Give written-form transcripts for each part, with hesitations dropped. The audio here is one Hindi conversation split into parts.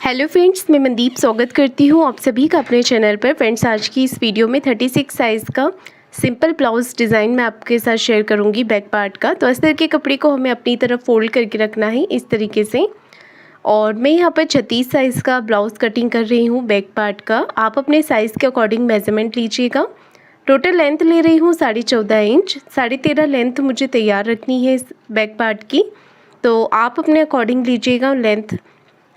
हेलो फ्रेंड्स, मैं मनदीप स्वागत करती हूँ आप सभी का अपने चैनल पर। फ्रेंड्स, आज की इस वीडियो में 36 साइज़ का सिंपल ब्लाउज़ डिज़ाइन मैं आपके साथ शेयर करूँगी बैक पार्ट का। तो अस्तर के कपड़े को हमें अपनी तरफ फोल्ड करके रखना है इस तरीके से। और मैं यहाँ पर 36 साइज़ का ब्लाउज़ कटिंग कर रही हूँ बैक पार्ट का। आप अपने साइज़ के अकॉर्डिंग मेजरमेंट लीजिएगा। टोटल लेंथ ले रही हूँ 14.5 इंच। 13.5 लेंथ मुझे तैयार रखनी है इस बैक पार्ट की, तो आप अपने अकॉर्डिंग लीजिएगा लेंथ।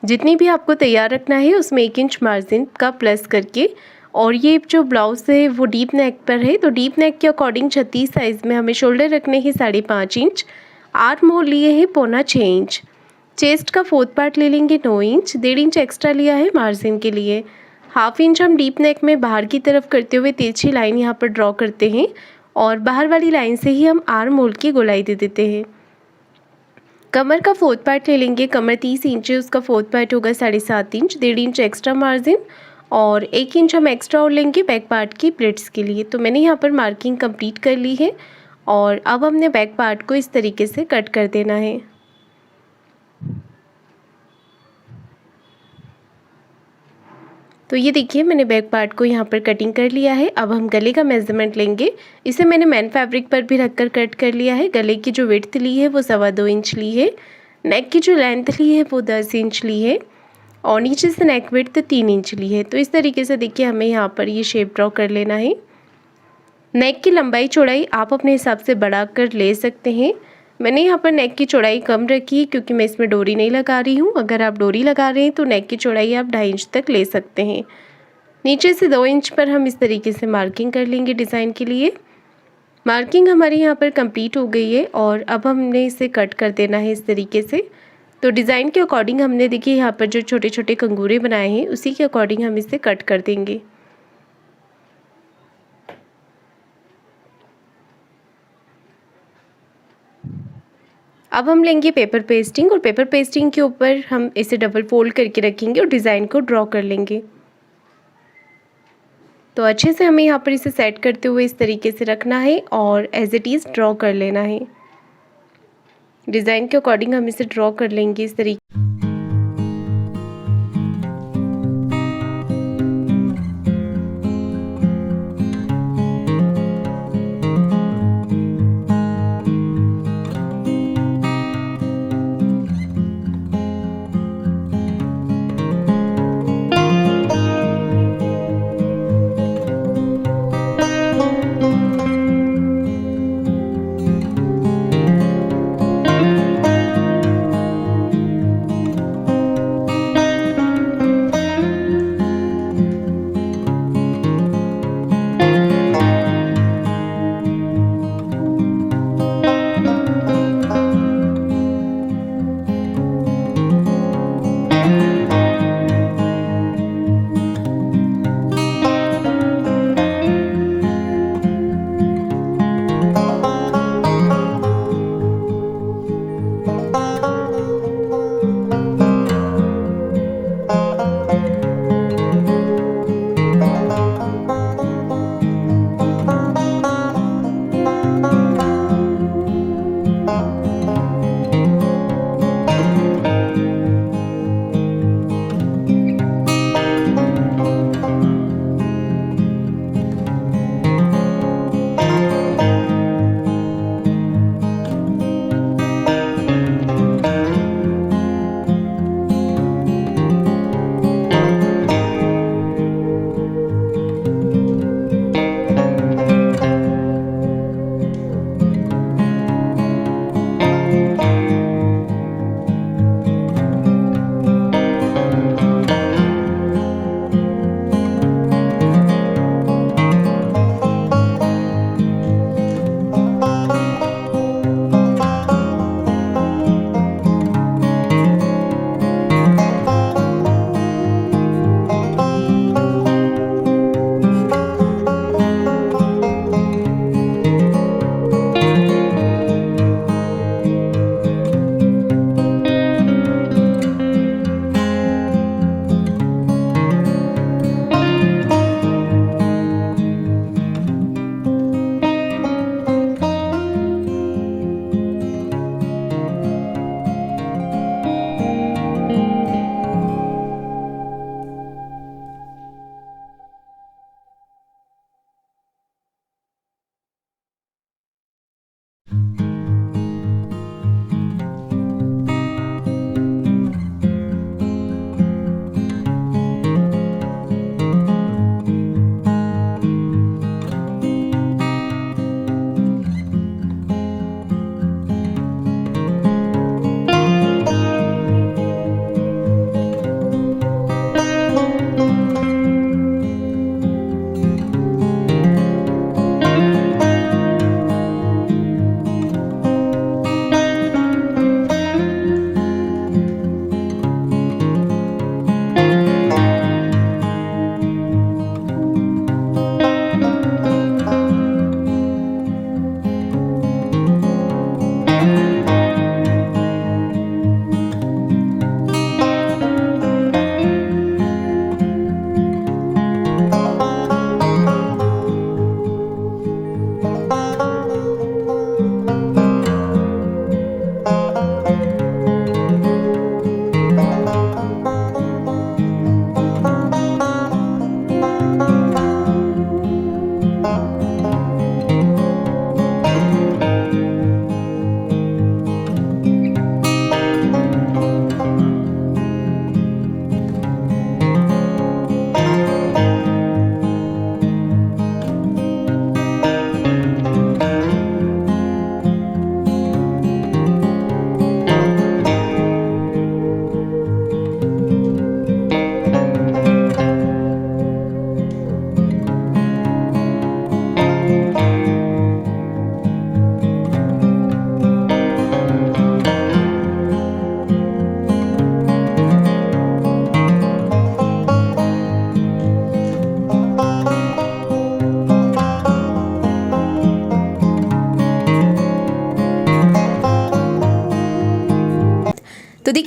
जितनी भी आपको तैयार रखना है उसमें 1 इंच मार्जिन का प्लस करके। और ये जो ब्लाउज़ है वो डीप नेक पर है, तो डीप नेक के अकॉर्डिंग 36 साइज़ में हमें शोल्डर रखने हैं 5.5 इंच, आर्म होल लिए हैं 1.25 इंच, चेस्ट का 4th पार्ट ले लेंगे 9 इंच, 1.5 इंच एक्स्ट्रा लिया है मार्जिन के लिए। 1/2 इंच हम डीप नेक में बाहर की तरफ करते हुए तिरछी लाइन यहाँ पर ड्रॉ करते हैं और बाहर वाली लाइन से ही हम आर्म होल की गोलाई दे देते हैं। कमर का 4th पार्ट ले लेंगे। कमर 30 इंच है, उसका 4th पार्ट होगा 7.5 इंच, 1.5 इंच एक्स्ट्रा मार्जिन और 1 इंच हम एक्स्ट्रा और लेंगे बैक पार्ट की प्लेट्स के लिए। तो मैंने यहाँ पर मार्किंग कंप्लीट कर ली है और अब हमने बैक पार्ट को इस तरीके से कट कर देना है। तो ये देखिए, मैंने बैक पार्ट को यहाँ पर कटिंग कर लिया है। अब हम गले का मेज़रमेंट लेंगे। इसे मैंने मैन फैब्रिक पर भी रखकर कट कर लिया है। गले की जो विड्थ ली है वो 2.25 इंच ली है। नेक की जो लेंथ ली है वो 10 इंच ली है और नीचे से नेक विड्थ 3 इंच ली है। तो इस तरीके से देखिए हमें यहाँ पर ये शेप ड्रॉ कर लेना है। नेक की लंबाई चौड़ाई आप अपने हिसाब से बढ़ा कर ले सकते हैं। मैंने यहाँ पर नेक की चौड़ाई कम रखी है क्योंकि मैं इसमें डोरी नहीं लगा रही हूँ। अगर आप डोरी लगा रहे हैं तो नेक की चौड़ाई आप 2.5 इंच तक ले सकते हैं। नीचे से 2 इंच पर हम इस तरीके से मार्किंग कर लेंगे डिज़ाइन के लिए। मार्किंग हमारी यहाँ पर कंप्लीट हो गई है और अब हमने इसे कट कर देना है इस तरीके से। तो डिज़ाइन के अकॉर्डिंग हमने देखिए यहाँ पर जो छोटे छोटे कंगूरे बनाए हैं उसी के अकॉर्डिंग हम इसे कट कर देंगे। अब हम लेंगे पेपर पेस्टिंग और पेपर पेस्टिंग के ऊपर हम इसे डबल फोल्ड करके रखेंगे और डिज़ाइन को ड्रॉ कर लेंगे। तो अच्छे से हमें यहाँ पर इसे सेट करते हुए इस तरीके से रखना है और एज इट इज़ ड्रॉ कर लेना है। डिज़ाइन के अकॉर्डिंग हम इसे ड्रॉ कर लेंगे इस तरीके।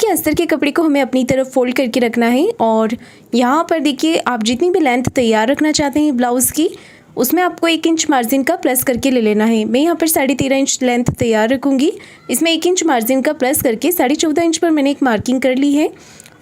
देखिए अस्तर के कपड़े को हमें अपनी तरफ फोल्ड करके रखना है और यहाँ पर देखिए आप जितनी भी लेंथ तैयार रखना चाहते हैं ब्लाउज़ की, उसमें आपको 1 इंच मार्जिन का प्लस करके ले लेना है। मैं यहाँ पर 13.5 इंच लेंथ तैयार रखूँगी। इसमें 1 इंच मार्जिन का प्लस करके 14.5 इंच पर मैंने एक मार्किंग कर ली है।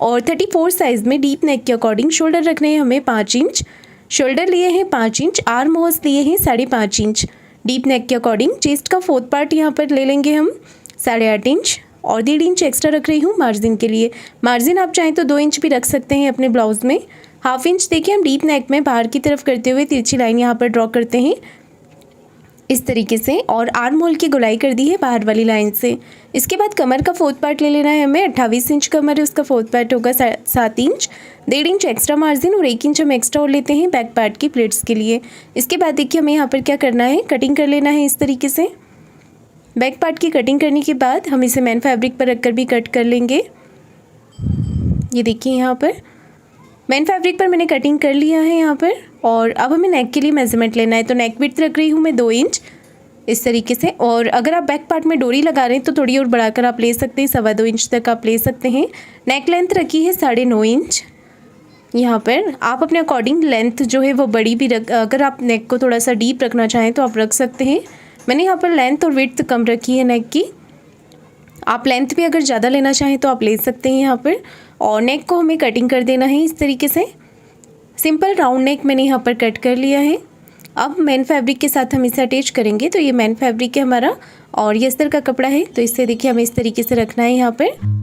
और 34 साइज़ में डीप नेक के अकॉर्डिंग शोल्डर रखने हैं हमें 5 इंच, शोल्डर लिए हैं 5 इंच, आर्म होल्स लिए हैं 5.5 इंच। डीप नेक के अकॉर्डिंग चेस्ट का 4th पार्ट यहाँ पर ले लेंगे हम 8.5 इंच और 1.5 इंच एक्स्ट्रा रख रही हूँ मार्जिन के लिए। मार्जिन आप चाहें तो 2 इंच भी रख सकते हैं अपने ब्लाउज़ में। 1/2 इंच देखिए हम डीप नेक में बाहर की तरफ करते हुए तिरछी लाइन यहाँ पर ड्रॉ करते हैं इस तरीके से, और आर्म होल की गोलाई कर दी है बाहर वाली लाइन से। इसके बाद कमर का 4th पार्ट ले लेना है हमें। 28 इंच कमर है, उसका 4th पार्ट होगा 7 इंच, 1.5 इंच एक्स्ट्रा मार्जिन और 1 इंच हम एक्स्ट्रा और लेते हैं बैक पार्ट की प्लेट्स के लिए। इसके बाद देखिए हमें यहाँ पर क्या करना है, कटिंग कर लेना है इस तरीके से। बैक पार्ट की कटिंग करने के बाद हम इसे मैन फैब्रिक पर रखकर भी कट कर लेंगे। ये देखिए यहाँ पर मैन फैब्रिक पर मैंने कटिंग कर लिया है यहाँ पर। और अब हमें नेक के लिए मेजरमेंट लेना है, तो नेक विड्थ रख रही हूँ मैं 2 इंच इस तरीके से। और अगर आप बैक पार्ट में डोरी लगा रहे हैं तो थोड़ी और बढ़ाकर आप ले सकते हैं, 2.25 इंच तक आप ले सकते हैं। नेक लेंथ रखी है 9.5 इंच। यहाँ पर आप अपने अकॉर्डिंग लेंथ जो है वो बड़ी भी अगर आप नेक को थोड़ा सा डीप रखना चाहें तो आप रख सकते हैं। मैंने यहाँ पर लेंथ और विड्थ कम रखी है नेक की। आप लेंथ भी अगर ज़्यादा लेना चाहें तो आप ले सकते हैं यहाँ पर। और नेक को हमें कटिंग कर देना है इस तरीके से। सिंपल राउंड नेक मैंने यहाँ पर कट कर लिया है। अब मैन फैब्रिक के साथ हम इसे अटैच करेंगे। तो ये मैन फैब्रिक है हमारा और ये अस्तर का कपड़ा है, तो इससे देखिए हमें इस तरीके से रखना है यहाँ पर।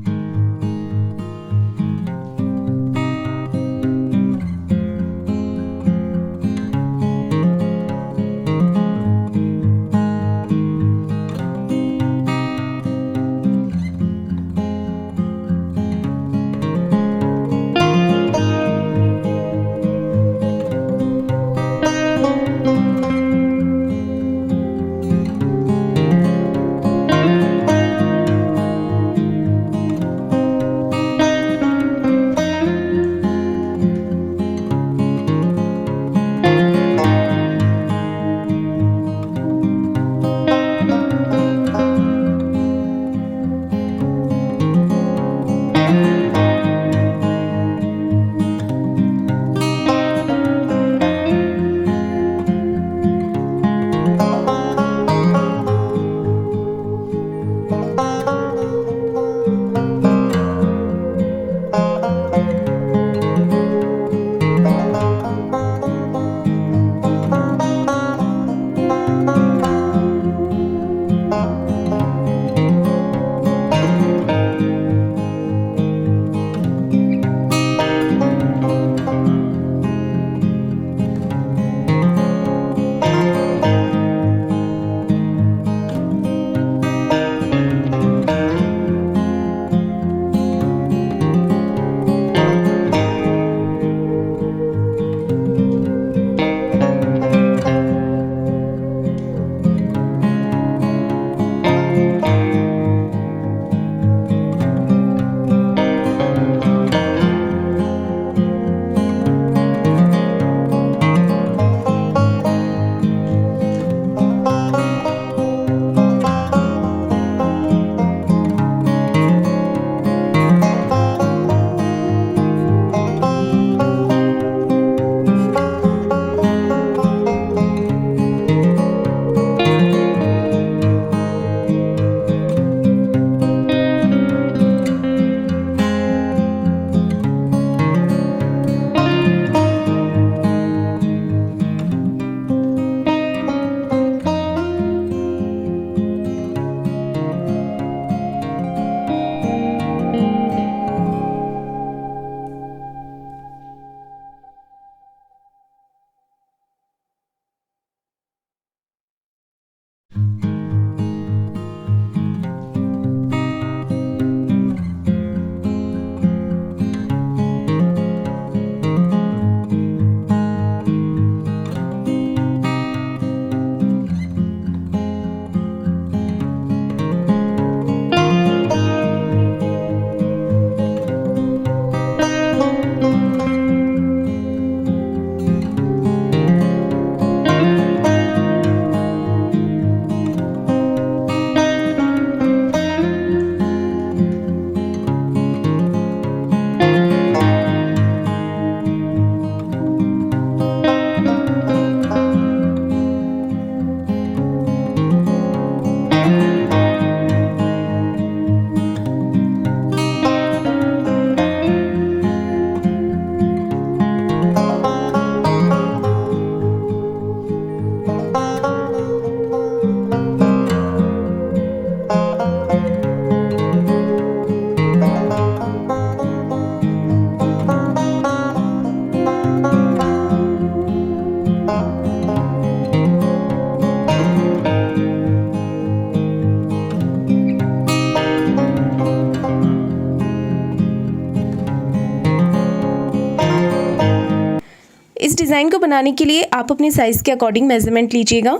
इस डिज़ाइन को बनाने के लिए आप अपने साइज़ के अकॉर्डिंग मेज़रमेंट लीजिएगा।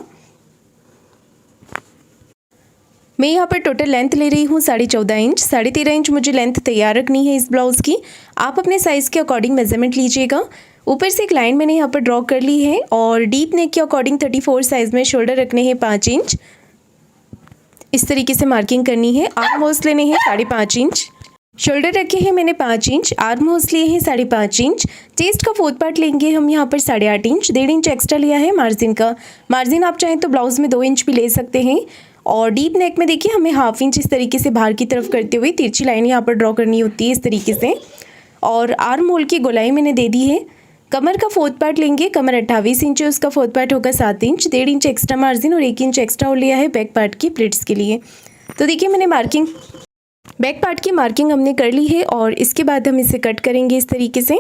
मैं यहाँ पर टोटल लेंथ ले रही हूँ 14.5 इंच। 13.5 इंच मुझे लेंथ तैयार रखनी है इस ब्लाउज़ की। आप अपने साइज़ के अकॉर्डिंग मेज़रमेंट लीजिएगा। ऊपर से एक लाइन मैंने यहाँ पर ड्रॉ कर ली है और डीप नेक के अकॉर्डिंग 34 साइज़ में शोल्डर रखने हैं 5 इंच। इस तरीके से मार्किंग करनी है। आर्म होल्स लेने हैं 5.5 इंच। शोल्डर रखे हैं मैंने 5 इंच, आर्म होल्स लिए हैं 5.5 इंच। चेस्ट का 4th पार्ट लेंगे हम यहाँ पर 8.5 इंच। 1.5 इंच एक्स्ट्रा लिया है मार्जिन का। मार्जिन आप चाहें तो ब्लाउज़ में 2 इंच भी ले सकते हैं। और डीप नेक में देखिए हमें 1/2 इंच इस तरीके से बाहर की तरफ करते हुए तिरछी लाइन यहाँ पर ड्रॉ करनी होती है इस तरीके से। और आर्म होल की गोलाई मैंने दे दी है। कमर का 4th पार्ट लेंगे। कमर 28 इंच है, उसका 4th पार्ट होगा 7 इंच। 1.5 इंच एक्स्ट्रा मार्जिन और 1 इंच एक्स्ट्रा होल लिया है बैक पार्ट की प्लिट्स के लिए। तो देखिए मैंने बैक पार्ट की मार्किंग हमने कर ली है और इसके बाद हम इसे कट करेंगे इस तरीके से।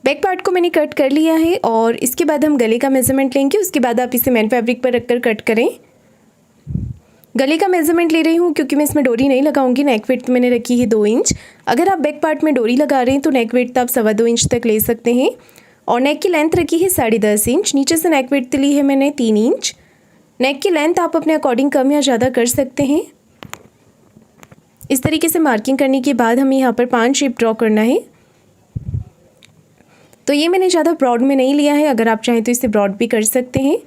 बैक पार्ट को मैंने कट कर लिया है और इसके बाद हम गले का मेज़रमेंट लेंगे। उसके बाद आप इसे मैन फैब्रिक पर रखकर कट करें। गले का मेज़रमेंट ले रही हूँ क्योंकि मैं इसमें डोरी नहीं लगाऊंगी। नेक विड्थ मैंने रखी है 2 इंच। अगर आप बैक पार्ट में डोरी लगा रहे हैं तो नेक विड्थ आप 2.25 इंच तक ले सकते हैं। और नेक की लेंथ रखी है 10.5 इंच। नीचे से नेक विड्थ ली है मैंने 3 इंच। नेक की लेंथ आप अपने अकॉर्डिंग कम या ज़्यादा कर सकते हैं। इस तरीके से मार्किंग करने के बाद हमें यहाँ पर 5 शेप ड्रॉ करना है। तो ये मैंने ज़्यादा ब्रॉड में नहीं लिया है, अगर आप चाहें तो इसे ब्रॉड भी कर सकते हैं।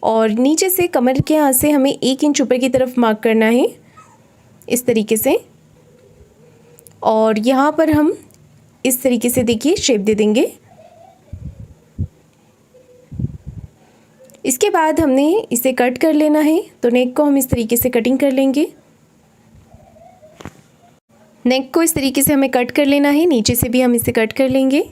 और नीचे से कमर के यहाँ से हमें 1 इंच ऊपर की तरफ मार्क करना है इस तरीके से। और यहाँ पर हम इस तरीके से देखिए शेप दे देंगे। इसके बाद हमने इसे कट कर लेना है। तो नेक को हम इस तरीके से कटिंग कर लेंगे। नेक को इस तरीके से हमें कट कर लेना है। नीचे से भी हम इसे कट कर लेंगे।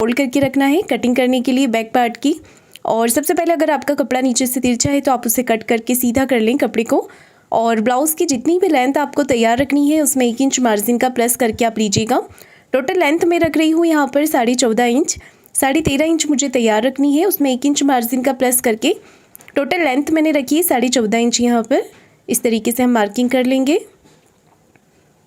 फोल्ड करके रखना है कटिंग करने के लिए बैक पार्ट की। और सबसे पहले अगर आपका कपड़ा नीचे से तिरछा है तो आप उसे कट करके सीधा कर लें कपड़े को। और ब्लाउज़ की जितनी भी लेंथ आपको तैयार रखनी है उसमें 1 इंच मार्जिन का प्लस करके आप लीजिएगा। टोटल लेंथ मैं रख रही हूँ यहाँ पर 14.5 इंच, 13.5 इंच मुझे तैयार रखनी है, उसमें 1 इंच मार्जिन का प्लस करके टोटल लेंथ मैंने रखी है 14.5 इंच। यहाँ पर इस तरीके से हम मार्किंग कर लेंगे,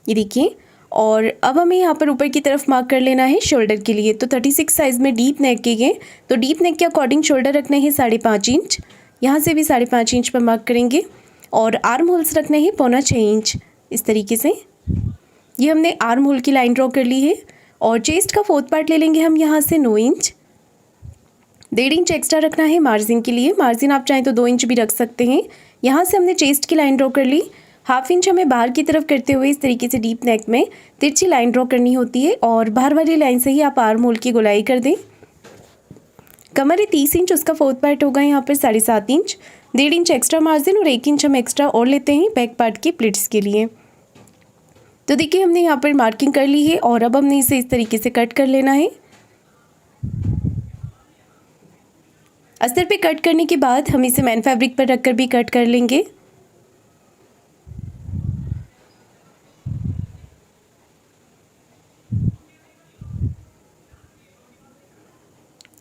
ये देखिए। और अब हमें यहाँ पर ऊपर की तरफ मार्क कर लेना है शोल्डर के लिए। तो 36 साइज़ में डीप नेक के लिए, तो डीप नेक के अकॉर्डिंग शोल्डर रखना है 5.5 इंच, यहाँ से भी 5.5 इंच पर मार्क करेंगे। और आर्म होल्स रखने हैं 5.25 इंच, इस तरीके से। ये हमने आर्म होल की लाइन ड्रॉ कर ली है। और चेस्ट का 4th पार्ट ले लेंगे हम यहाँ से 9 इंच, 1.5 इंच एक्स्ट्रा रखना है मार्जिन के लिए। मार्जिन आप चाहें तो 2 इंच भी रख सकते हैं। यहाँ से हमने चेस्ट की लाइन ड्रॉ कर ली। 1/2 इंच हमें बाहर की तरफ करते हुए इस तरीके से डीप नेक में तिरछी लाइन ड्रॉ करनी होती है। और बाहर वाली लाइन से ही आप आर्म होल की गोलाई कर दें। कमर है 30 इंच, उसका 4th पार्ट होगा यहाँ पर 7.5 इंच, 1.5 इंच एक्स्ट्रा मार्जिन और 1 इंच हम एक्स्ट्रा और लेते हैं बैक पार्ट के प्लिट्स के लिए। तो देखिए हमने यहाँ पर मार्किंग कर ली है और अब हमने इसे इस तरीके से कट कर लेना है। अस्तर पे कट करने के बाद हम इसे मैन फैब्रिक पर रखकर भी कट कर लेंगे।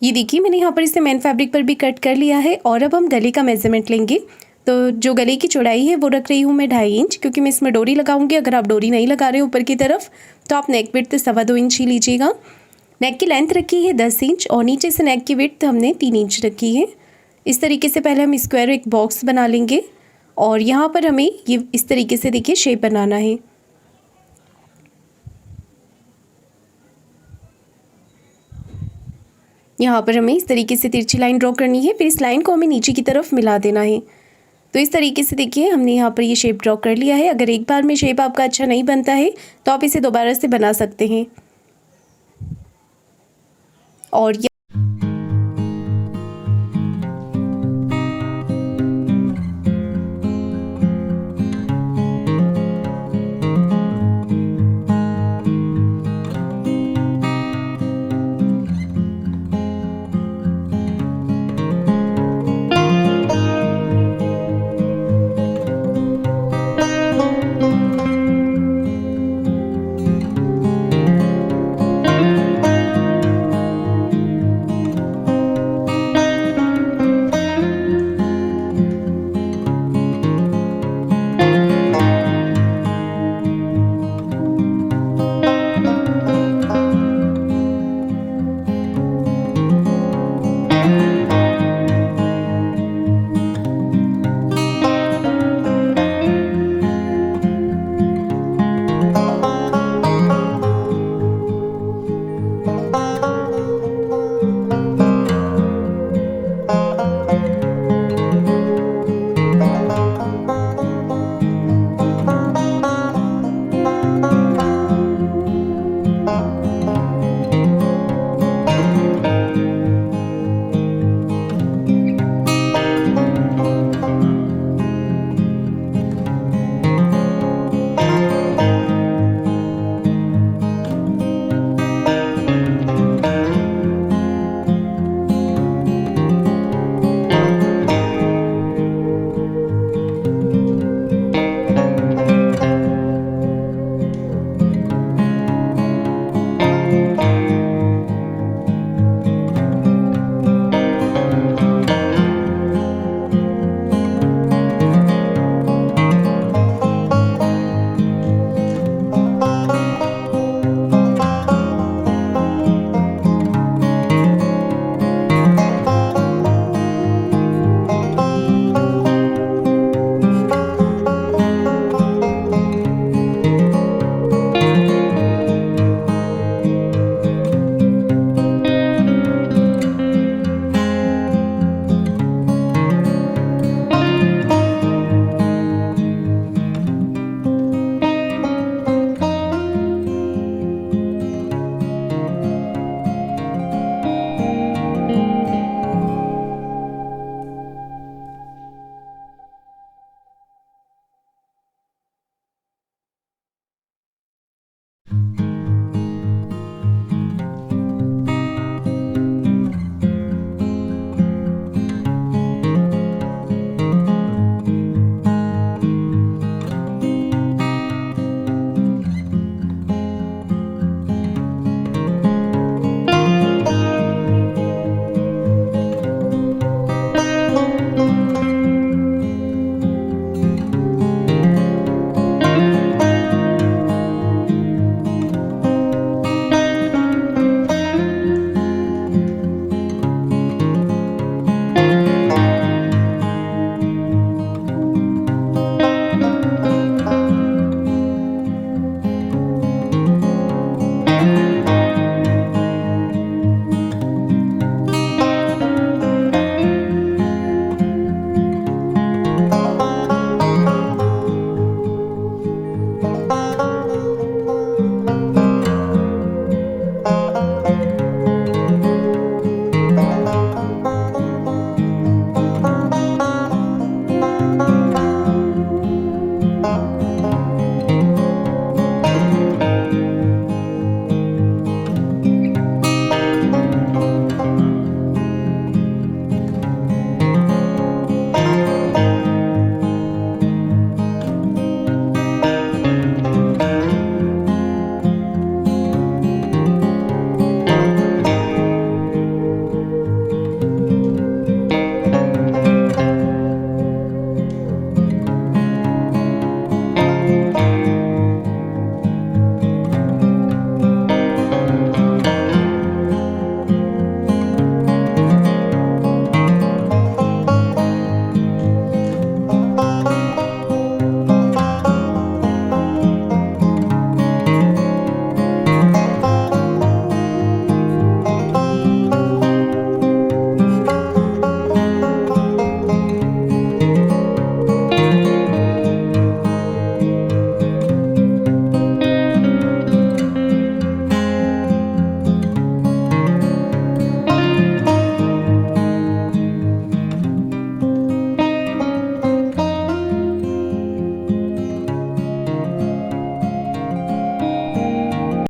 ये देखिए मैंने यहाँ पर इसे मैन फैब्रिक पर भी कट कर लिया है। और अब हम गले का मेजरमेंट लेंगे। तो जो गले की चौड़ाई है वो रख रही हूँ मैं 2.5 इंच, क्योंकि मैं इसमें डोरी लगाऊंगी। अगर आप डोरी नहीं लगा रहे हो ऊपर की तरफ तो आप नेक विड्थ 2.25 इंच ही लीजिएगा। नेक की लेंथ रखी है 10 इंच और नीचे से नेक की विड्थ हमने 3 इंच रखी है। इस तरीके से पहले हम स्क्वायर एक बॉक्स बना लेंगे और यहाँ पर हमें ये इस तरीके से देखिए शेप बनाना है। यहाँ पर हमें इस तरीके से तिरछी लाइन ड्रॉ करनी है, फिर इस लाइन को हमें नीचे की तरफ मिला देना है। तो इस तरीके से देखिए हमने यहाँ पर ये शेप ड्रॉ कर लिया है। अगर एक बार में शेप आपका अच्छा नहीं बनता है तो आप इसे दोबारा से बना सकते हैं। और